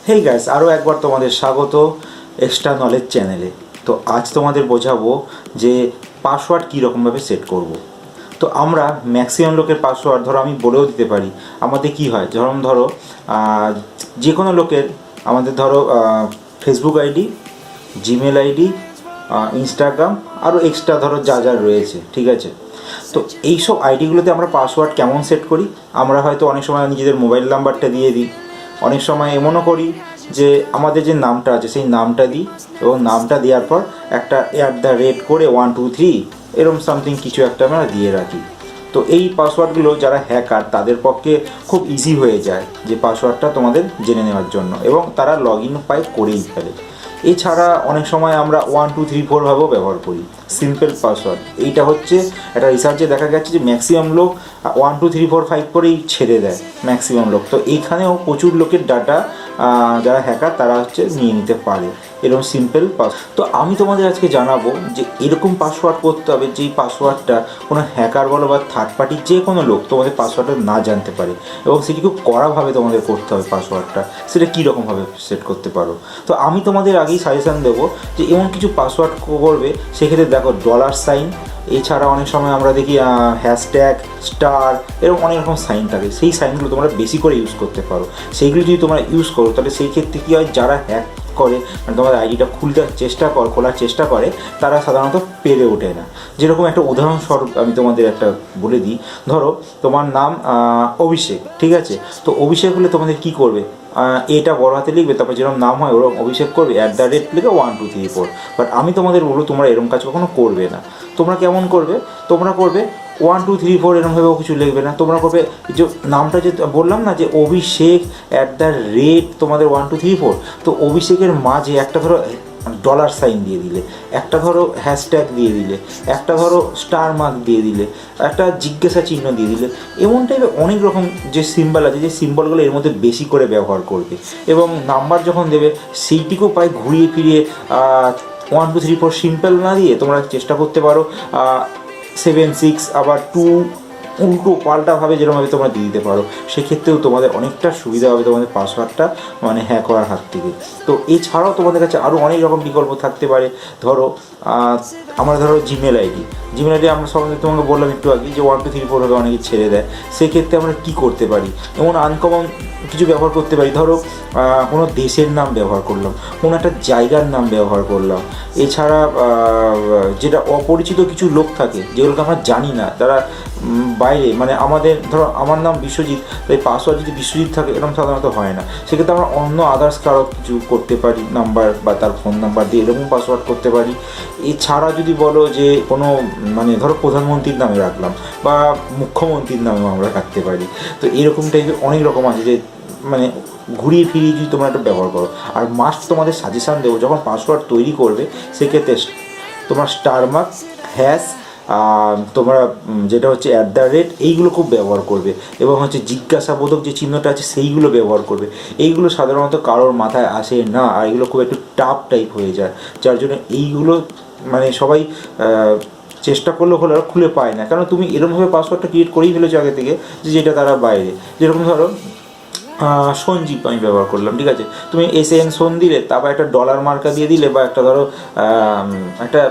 Hey guys, আরও একবার তোমাদের স্বাগত এক্সট্রা নলেজ চ্যানেলে। তো আজ তোমাদের বোঝাবো যে পাসওয়ার্ড কীরকমভাবে সেট করব। তো আমরা ম্যাক্সিমাম লোকের পাসওয়ার্ড ধরো আমি বলেও দিতে পারি। আমাদের কি হয়, ধরো যে কোনো লোকের আমাদের ধরো Facebook ID, Gmail ID, Instagram আরও এক্সট্রা ধরো যা যা রয়েছে, ঠিক আছে। তো এইসব আইডিগুলোতে আমরা পাসওয়ার্ড কেমন সেট করি, আমরা হয়তো অনেক সময় নিজেদের মোবাইল নাম্বারটা দিয়ে দিই, অনেক সময় এমনও করি যে আমাদের যে নামটা আছে সেই নামটা দিই এবং নামটা দেওয়ার পর একটা @ করে 1 2 3 এরকম সামথিং কিছু একটা আমরা দিয়ে রাখি। তো এই পাসওয়ার্ডগুলো যারা হ্যাকার তাদের পক্ষে খুব ইজি হয়ে যায় যে পাসওয়ার্ডটা তোমাদের জেনে নেওয়ার জন্য, এবং তারা লগ ইন করেই ফেলে। এছাড়া অনেক সময় আমরা 1 2 3 4 ভাবেও ব্যবহার করি সিম্পল পাসওয়ার্ড। এইটা হচ্ছে একটা রিসার্চে দেখা গেছে যে ম্যাক্সিমাম লোক 1 2 3 4 5 করেই ছেড়ে দেয় ম্যাক্সিমাম লোক। তো এইখানেও প্রচুর লোকের ডাটা যারা হ্যাকার তারা নিয়ে নিতে পারে এরকম সিম্পল তো আমি তোমাদের আজকে জানাবো যে এরকম পাসওয়ার্ড করতে হবে যেই পাসওয়ার্ডটা কোনো হ্যাকার বলো বা থার্ড পার্টি যে কোনো লোক তোমাদের পাসওয়ার্ডটা না জানতে পারে, এবং সেটি খুব কড়াভাবে তোমাদের করতে হবে পাসওয়ার্ডটা। সেটা কীরকমভাবে সেট করতে পারো, তো আমি তোমাদের আগেই সাজেশান দেবো যে এমন কিছু পাসওয়ার্ড করবে। সেক্ষেত্রে দেখো $সাইন, এছাড়া অনেক সময় আমরা দেখি হ্যাশট্যাগ, স্টার, এরকম অনেক রকম সাইন থাকে। সেই সাইনগুলো তোমরা বেশি করে ইউজ করতে পারো। সেইগুলো যদি তোমরা ইউজ করো তাহলে সেই ক্ষেত্রে কী হয়, যারা হ্যাক করে মানে তোমাদের আইডিটা খোলার চেষ্টা করে তারা সাধারণত পেরে ওঠে না। যেরকম একটা উদাহরণস্বরূপ আমি তোমাদের একটা বলে দিই। ধরো তোমার নাম অভিষেক, ঠিক আছে। তো অভিষেক হলে তোমাদের কী করবে, এটা বড় হাতে লিখবে, তারপর যেরকম নাম হয় ওরকম অভিষেক করবে, @ লিখে 1 2 3 4। বাট আমি তোমাদের বলবো তোমরা এরকম কাজ কখনো করবে না। তোমরা কেমন করবে, তোমরা করবে 1 2 3 4 এরকমভাবেও কিছু লিখবে না। তোমরা করবে যে নামটা যে বললাম না যে অভিষেক তোমাদের 1 2 3 4, তো অভিষেকের মাঝে একটা ধরো $সাইন দিয়ে দিলে, একটা ধরো হ্যাশট্যাগ দিয়ে দিলে, একটা ধরো স্টার মার্ক দিয়ে দিলে, একটা জিজ্ঞাসা চিহ্ন দিয়ে দিলে। এমন টাইপের অনেক রকম যে সিম্বল আছে, যে সিম্বলগুলো এর মধ্যে বেশি করে ব্যবহার করবে। এবং নাম্বার যখন দেবে সেইটিকেও প্রায় ঘুরিয়ে ফিরিয়ে 1 2 3 4 সিম্পল না দিয়ে তোমরা চেষ্টা করতে পারো 7 6 আবার 2 উল্টো পাল্টাভাবে যেরকমভাবে তোমরা দিয়ে দিতে পারো। সেক্ষেত্রেও তোমাদের অনেকটা সুবিধা হবে তোমাদের পাসওয়ার্ডটা মানে হ্যাক করার হাত থেকে। তো এছাড়াও তোমাদের কাছে আরও অনেক রকম বিকল্প থাকতে পারে। ধরো আমরা ধরো জিমেল আইডি আমরা সবাই তোমাকে বললাম একটু আগে যে 1 2 3 4 হলে অনেকে ছেড়ে দেয়। সেক্ষেত্রে আমরা কী করতে পারি, এমন আনকমন কিছু ব্যবহার করতে পারি। ধরো কোনো দেশের নাম ব্যবহার করলাম, কোনো একটা জায়গার নাম ব্যবহার করলাম। এছাড়া যেটা অপরিচিত কিছু লোক থাকে যেগুলোকে আমরা জানি না, তারা বাইরে মানে আমাদের ধরো আমার নাম বিশ্বজিৎ, তাই পাসওয়ার্ড যদি বিশ্বজিৎ থাকে এরকম সাধারণত হয় না। সেক্ষেত্রে আমরা অন্য আদার্স কারো কিছু করতে পারি, নাম্বার বা তার ফোন নাম্বার দিয়ে এরকম পাসওয়ার্ড করতে পারি। এছাড়া যদি বলো যে কোনো মানে ধরো প্রধানমন্ত্রীর নামে রাখলাম বা মুখ্যমন্ত্রীর নামেও আমরা রাখতে পারি। তো এরকম টাইপের অনেক রকম আছে যে মানে ঘুরিয়ে ফিরিয়ে যদি তোমরা একটা ব্যবহার করো। আর মাস্ট তোমাদের সাজেশান দেবো, যখন পাসওয়ার্ড তৈরি করবে সেক্ষেত্রে তোমার স্টার মার্ক, হ্যাশ, তোমরা যেটা হচ্ছে @ এইগুলো খুব ব্যবহার করবে, এবং হচ্ছে জিজ্ঞাসাবোধক যে চিহ্নটা আছে সেইগুলো ব্যবহার করবে। এইগুলো সাধারণত কারোর মাথায় আসে না, আর এগুলো খুব একটু টাফ টাইপ হয়ে যায়, যার জন্য এইগুলো মানে সবাই চেষ্টা করলেও হলে খুলে পায় না। কারণ তুমি এরকমভাবে পাসওয়ার্ডটা ক্রিয়েট করেই ফেলেছো আগে থেকে যে যেটা তারা বাইরে। যেরকম ধরো সঞ্জীব আমি ব্যবহার করলাম, ঠিক আছে। তুমি SN সোন দিলে, তারপর একটা $মার্কা দিয়ে দিলে, বা একটা ধরো একটা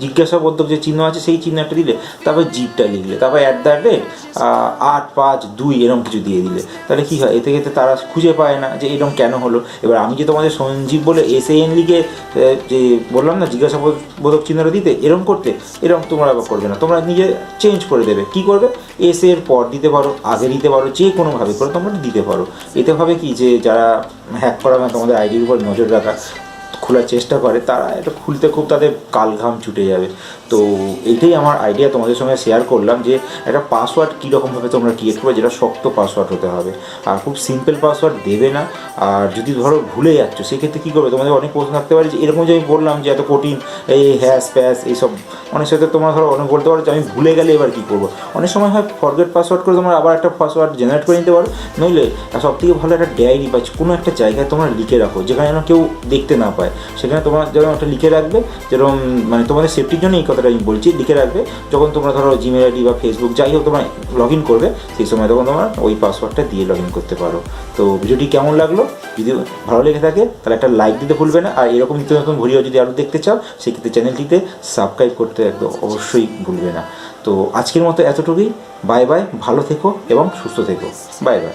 জিজ্ঞাসাবোধক যে চিহ্ন আছে সেই চিহ্ন একটা দিলে, তারপর জিপটা লিখলে, তারপর @ 8 5 2 এরকম কিছু দিয়ে দিলে। তাহলে কী হয়, এতে ক্ষেত্রে তারা খুঁজে পায় না যে এরকম কেন হলো। এবার আমি যে তোমাদের সঞ্জীব বলে SAN লিখে যে বললাম না জিজ্ঞাসাবোধক চিহ্নটা দিতে, এরকম করতে, এরকম তোমরা আবার করবে না। তোমরা নিজে চেঞ্জ করে দেবে। কী করবে, এর পর দিতে পারো, আগে দিতে পারো, যে কোনোভাবে করে তোমরা দিতে পারো। এতে হবে কি যে যারা হ্যাক করা মানে তোমাদের আইডির উপর নজর রাখা খোলার চেষ্টা করে, তারা এটা খুলতে খুব তাদের কালঘাম ছুটে যাবে। তো এইটাই আমার আইডিয়া তোমাদের সঙ্গে শেয়ার করলাম যে একটা পাসওয়ার্ড কীরকমভাবে তোমরা ক্রিয়েট করবে, যেটা শক্ত পাসওয়ার্ড হতে হবে, আর খুব সিম্পল পাসওয়ার্ড দেবে না। আর যদি ধরো ভুলে যাচ্ছ সেক্ষেত্রে কী করবে, তোমাদের অনেক প্রশ্ন থাকতে পারে যে এরকম যে আমি বললাম যে এত কঠিন এই হ্যাশ এইসব, অনেক সাথে তোমরা ধরো অনেক বলতে পারো যে আমি ভুলে গেলে এবার কী করবো। অনেক সময় হয় ফরগেট পাসওয়ার্ড করে তোমরা আবার একটা পাসওয়ার্ড জেনারেট করে নিতে পারো। নইলে সবথেকে ভালো একটা ডায়েরি বা কোনো একটা জায়গায় তোমরা লিখে রাখো, যেখানে যেন কেউ দেখতে না পায়। সেখানে তোমরা যেরকম একটা লিখে রাখবে, যেরকম মানে তোমাদের সেফটির জন্য এই কথাটা আমি বলছি, লিখে রাখবে। যখন তোমরা ধরো জিমেল আইডি বা ফেসবুক যাই হোক তোমরা লগ ইন করবে, সেই সময় তখন তোমরা ওই পাসওয়ার্ডটা দিয়ে লগ ইন করতে পারো। তো ভিডিওটি কেমন লাগলো? যদি ভালো লেগে থাকে তাহলে একটা লাইক দিতে ভুলবে না। আর এরকম নিত্য নতুন ভিডিও যদি আরও দেখতে চাও সেক্ষেত্রে চ্যানেলটিতে সাবস্ক্রাইব করতে একদম অবশ্যই ভুলবে না। তো আজকের মতো এতটুকুই। বাই বাই, ভালো থেকো এবং সুস্থ থেকো। Bye bye.